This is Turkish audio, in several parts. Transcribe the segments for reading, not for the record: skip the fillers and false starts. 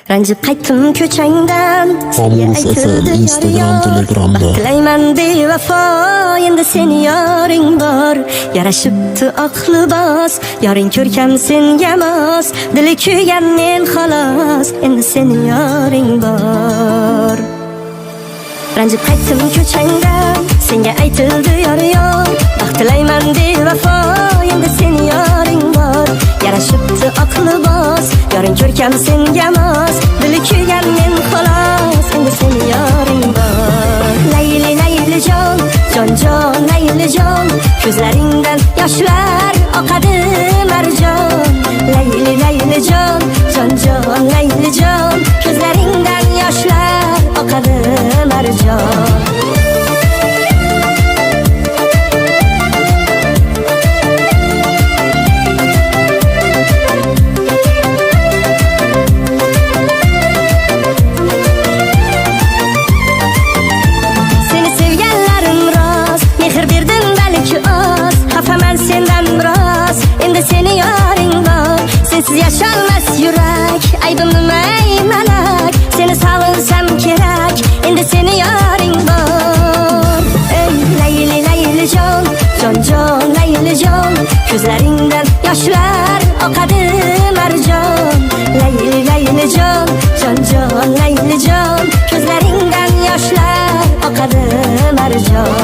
Ranjib qaytdim ko'changdan. Amurus FM Instagram Telegramda Tilayman bevafo endi seni yoring bor. Yarashibdi aqli bos, yoring ko'rkam senga mos. Dili kuygan men xolos, endi seni yoring bor. Ranjib qaytdim ko'changdan, senga aytildi yori yo'q. Tilayman bevafo endi seni yoring bor. Yarashibdi aqli bos, yoring ko'rkam senga mos. Dili kuygan men xolos, endi seni yoring bor. Layli layli jon, jon jon layli jon, ko'zlaringdan yoshlar oqadi marjon. Layli layli jon, jon jon layli jon, ko'zlaringdan yoshlar oqadi marjon. Seni yoring bor, sensiz yasholmas yurak. Aybim nima ey malak, seni sog'insam kerak. Endi seni yoring bor. Ey layli layli jon, jon jon layli jon, ko'zlaringdan yoshlar oqadi marjon. Layli layli jon, jon jon layli jon, ko'zlaringdan yoshlar oqadi marjon.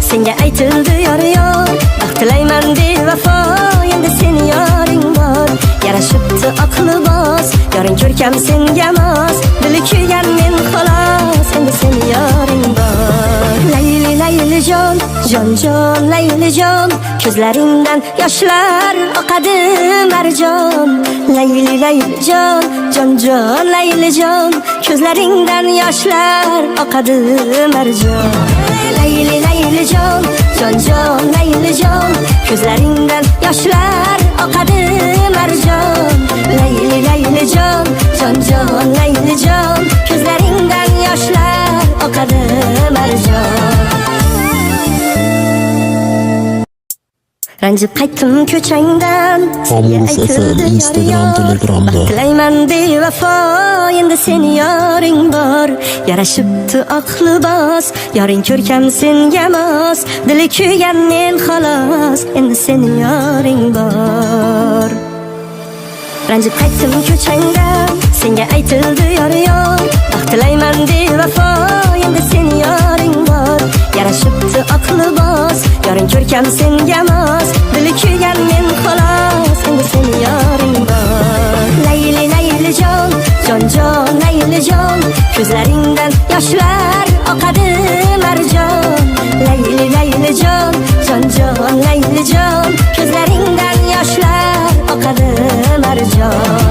Senga aytildi yori yo'q, tilayman bevafo endi seni yoring bor. Yarashibdi aqli bos, yoring ko'rkam senga mos. Dili kuygan men xolos, endi seni yoring bor. Layli layli jon, jon jon layli jon, ko'zlaringdan yoshlar oqadi marjon. Layli layli jon, jon jon layli jon, ko'zlaringdan yoshlar oqadi marjon. Layli layli jon, jon jon layli jon, ko'zlaringdan yoshlar oqadi marjon. Layli layli jon, jon jon layli jon, ko'zlaringdan yoshlar oqadi marjon. Ranjib qaytdim ko'changdan, Amurus FM Instagram Telegramda tilayman bevafo endi seni yoring bor. Yarashibdi aqli bos, yoring ko'rkam senga mos. Dili kuygan men xolos, endi seni yoring bor. Ranjib qaytdim ko'changdan, senga aytildi yori yo'q. Tilayman bevafo endi seni yoring bor. Yarashibdi aqli bos, yoring ko'rkam senga mos. Dili kuygan men xolos, endi seni yoring bor. Layli layli jon, jon jon layli jon, ko'zlaringdan yoshlar oqadi marjon. Layli layli jon, jon jon layli jon, ko'zlaringdan yoshlar oqadi marjon.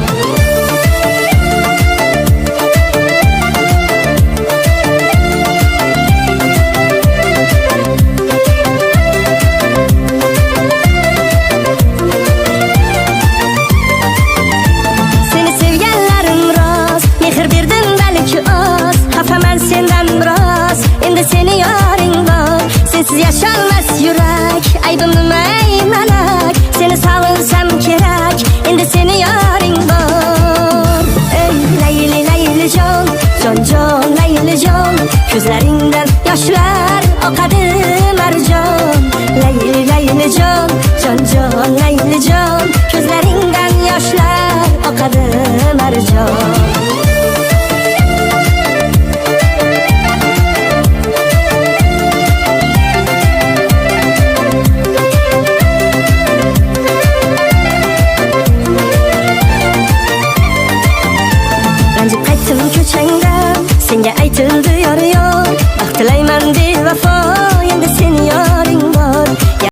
Seni yoring bor, sensiz yasholmas yurak. Aybim nima ey malak, seni sog'insam kerak. Endi seni yoring bor. Ey layli layli jon, jon jon layli jon, ko'zlaringdan yoshlar oqadi